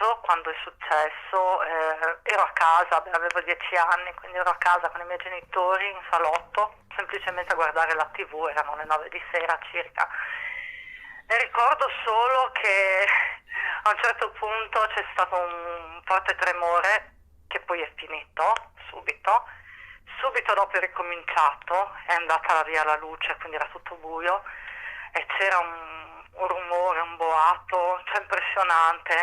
maggio, quando è successo, ero a casa, avevo 10 anni, quindi ero a casa con i miei genitori in salotto, semplicemente a guardare la TV, erano le 9 di sera circa. E ricordo solo che a un certo punto c'è stato un forte tremore che poi è finito subito. Subito dopo è ricominciato, è andata via la luce, quindi era tutto buio e c'era un rumore, un boato, cioè impressionante.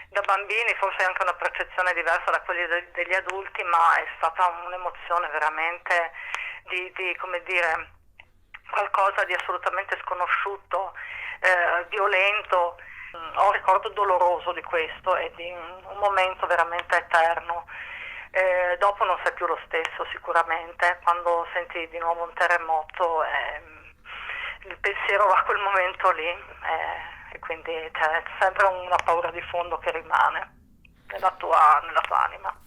Da bambini forse anche una percezione diversa da quelli degli adulti, ma è stata un'emozione veramente come dire, qualcosa di assolutamente sconosciuto, violento. Ho un ricordo doloroso di questo e di un momento veramente eterno. Dopo non sei più lo stesso sicuramente, quando senti di nuovo un terremoto il pensiero va a quel momento lì e quindi c'è sempre una paura di fondo che rimane nella tua anima.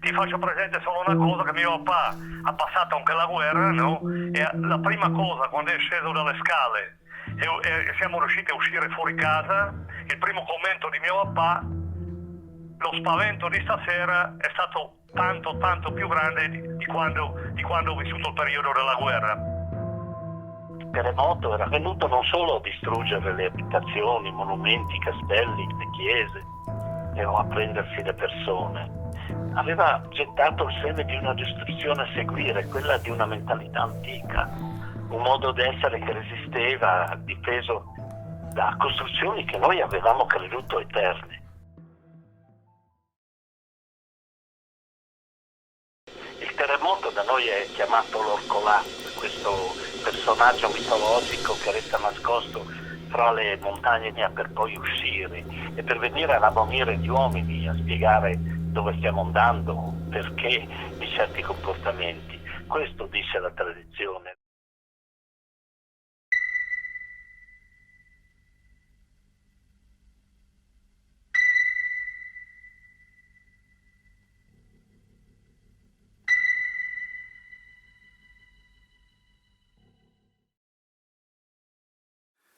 Ti faccio presente solo una cosa, che mio papà ha passato anche la guerra, no? E la prima cosa, quando è sceso dalle scale e siamo riusciti a uscire fuori casa, il primo commento di mio papà: lo spavento di stasera è stato tanto più grande di quando ho vissuto il periodo della guerra. Il terremoto era venuto non solo a distruggere le abitazioni, i monumenti, i castelli, le chiese, o a prendersi le persone. Aveva gettato il seme di una distruzione a seguire, quella di una mentalità antica, un modo di essere che resisteva, difeso da costruzioni che noi avevamo creduto eterne. Il terremoto da noi è chiamato l'Orcolat, questo personaggio mitologico che resta nascosto tra le montagne per poi uscire e per venire ad ammonire gli uomini, a spiegare dove stiamo andando, perché di certi comportamenti. Questo dice la tradizione.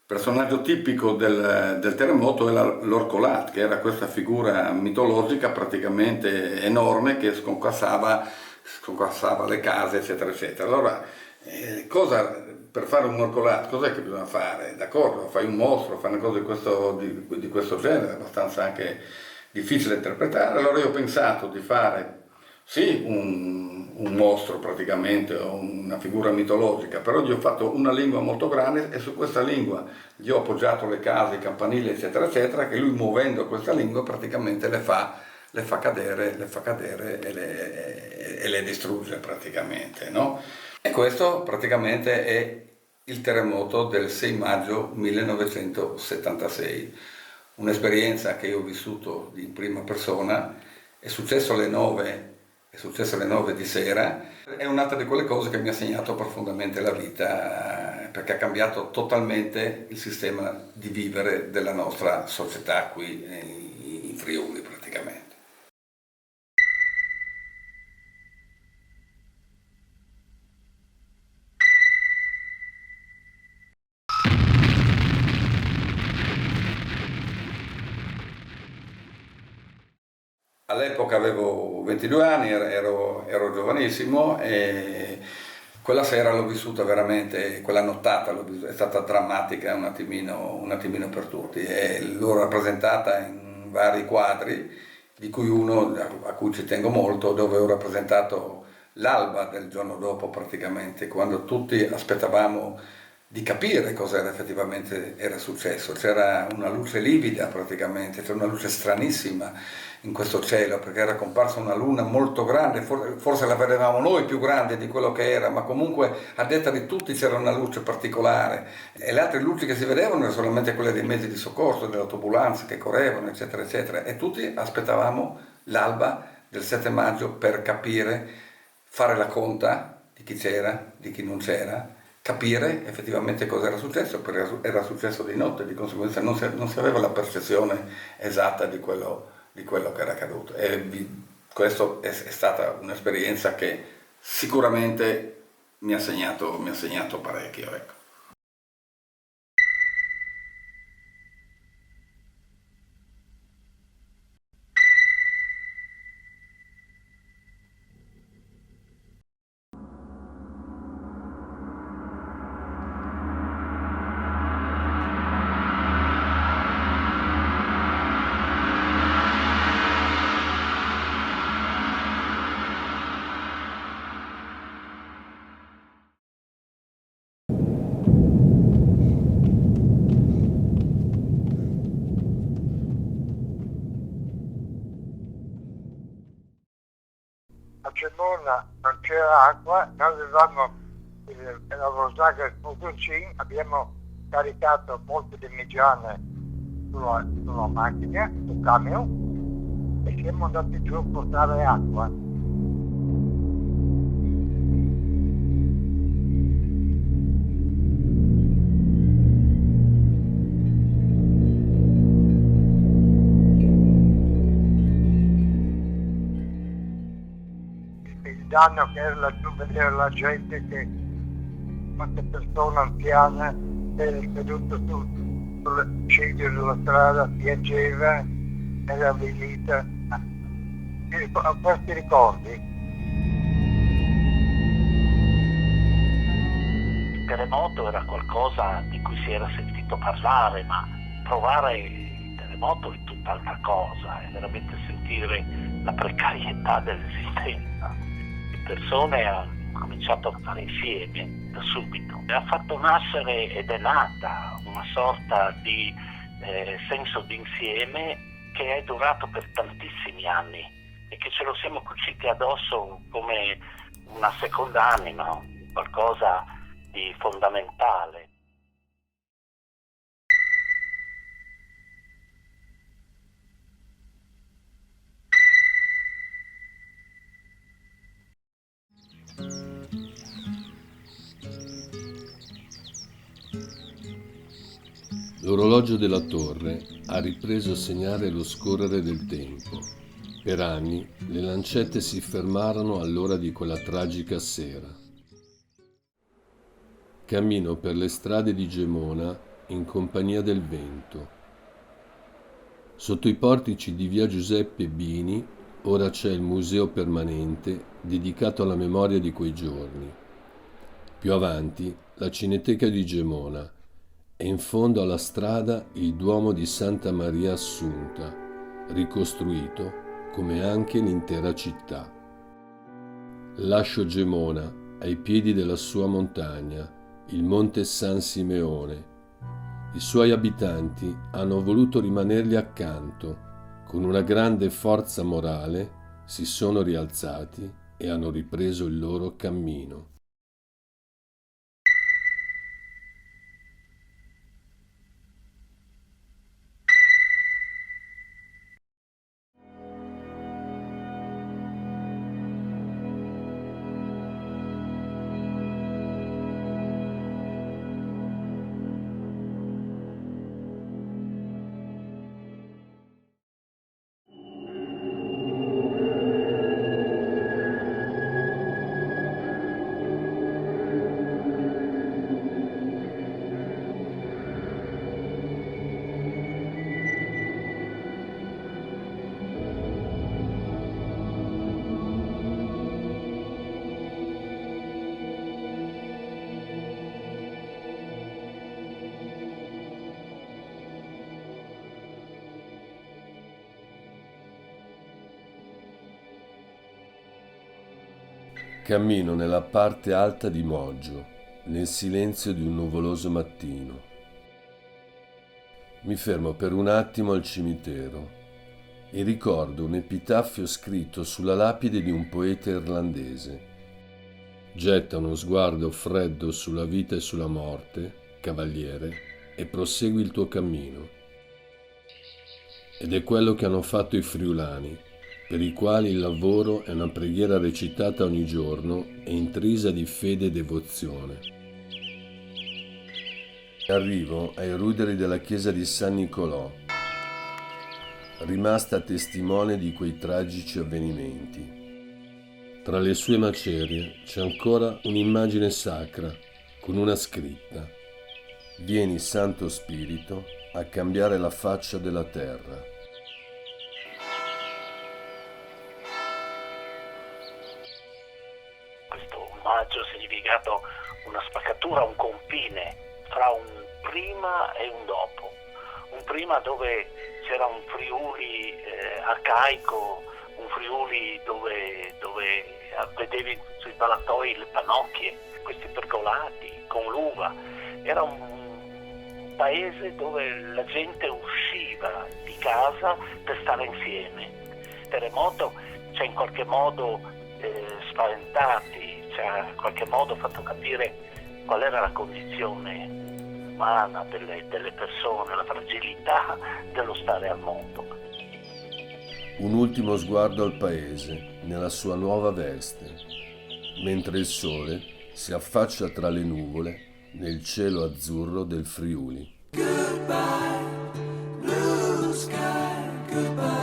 Personaggio tipico del terremoto è l'Orcolat, che era questa figura mitologica praticamente enorme che sconquassava le case, eccetera, eccetera. Allora, per fare un Orcolat, cos'è che bisogna fare? D'accordo, fai un mostro, fai una cosa di questo genere, abbastanza anche difficile da interpretare. Allora io ho pensato di fare, sì, un mostro praticamente, una figura mitologica, però gli ho fatto una lingua molto grande e su questa lingua gli ho appoggiato le case, i campanili, eccetera, eccetera, che lui muovendo questa lingua praticamente le fa le fa cadere e le distrugge praticamente, no? E questo praticamente è il terremoto del 6 maggio 1976, un'esperienza che io ho vissuto in prima persona. È successo alle 9 di sera, è un'altra di quelle cose che mi ha segnato profondamente la vita, perché ha cambiato totalmente il sistema di vivere della nostra società qui in Friuli praticamente. All'epoca avevo 22 anni, ero giovanissimo e quella sera l'ho vissuta veramente, quella nottata è stata drammatica un attimino per tutti e l'ho rappresentata in vari quadri, di cui uno a cui ci tengo molto, dove ho rappresentato l'alba del giorno dopo praticamente, quando tutti aspettavamo di capire cosa effettivamente era successo. C'era una luce livida praticamente, c'era una luce stranissima in questo cielo, perché era comparsa una luna molto grande, forse la vedevamo noi più grande di quello che era, ma comunque a detta di tutti c'era una luce particolare e le altre luci che si vedevano erano solamente quelle dei mezzi di soccorso, delle autoambulanze che correvano, eccetera, eccetera, e tutti aspettavamo l'alba del 7 maggio per capire, fare la conta di chi c'era, di chi non c'era, capire effettivamente cosa era successo, perché era successo di notte, di conseguenza non si aveva la percezione esatta di quello che era accaduto. Questa è stata un'esperienza che sicuramente mi ha segnato parecchio, ecco. A Gemona non c'era acqua, noi avevamo la Rosaga del furgoncino, abbiamo caricato molte demigiane sulla macchina, sul camion, e siamo andati giù a portare acqua. Il danno che era laggiù, vedere la gente, che quante persone anziane erano sedute sul ciglio della strada, piangeva, era avvilita. A questi ricordi. Il terremoto era qualcosa di cui si era sentito parlare, ma provare il terremoto è tutt'altra cosa, è veramente sentire la precarietà dell'esistenza. Le persone hanno cominciato a stare insieme da subito. Ha fatto nascere ed è nata una sorta di senso d'insieme che è durato per tantissimi anni e che ce lo siamo cuciti addosso come una seconda anima, qualcosa di fondamentale. L'orologio della torre ha ripreso a segnare lo scorrere del tempo. Per anni le lancette si fermarono all'ora di quella tragica sera. Cammino per le strade di Gemona in compagnia del vento. Sotto i portici di via Giuseppe Bini ora c'è il museo permanente dedicato alla memoria di quei giorni. Più avanti la Cineteca di Gemona e in fondo alla strada il Duomo di Santa Maria Assunta, ricostruito come anche l'intera città. Lascio Gemona ai piedi della sua montagna, il Monte San Simeone. I suoi abitanti hanno voluto rimanergli accanto, con una grande forza morale, si sono rialzati e hanno ripreso il loro cammino. Cammino nella parte alta di Moggio, nel silenzio di un nuvoloso mattino. Mi fermo per un attimo al cimitero e ricordo un epitaffio scritto sulla lapide di un poeta irlandese. Getta uno sguardo freddo sulla vita e sulla morte, cavaliere, e prosegui il tuo cammino. Ed è quello che hanno fatto i friulani, per i quali il lavoro è una preghiera recitata ogni giorno e intrisa di fede e devozione. Arrivo ai ruderi della chiesa di San Nicolò, rimasta testimone di quei tragici avvenimenti. Tra le sue macerie c'è ancora un'immagine sacra con una scritta: «Vieni, Santo Spirito, a cambiare la faccia della terra». Omaggio ha significato una spaccatura, un confine tra un prima e un dopo. Un prima dove c'era un Friuli arcaico, un Friuli dove vedevi sui ballatoi le pannocchie, questi pergolati con l'uva. Era un paese dove la gente usciva di casa per stare insieme. Il terremoto ci ha in qualche modo spaventati, ci ha in qualche modo fatto capire qual era la condizione umana delle persone, la fragilità dello stare al mondo. Un ultimo sguardo al paese, nella sua nuova veste, mentre il sole si affaccia tra le nuvole nel cielo azzurro del Friuli. Goodbye, blue sky, goodbye.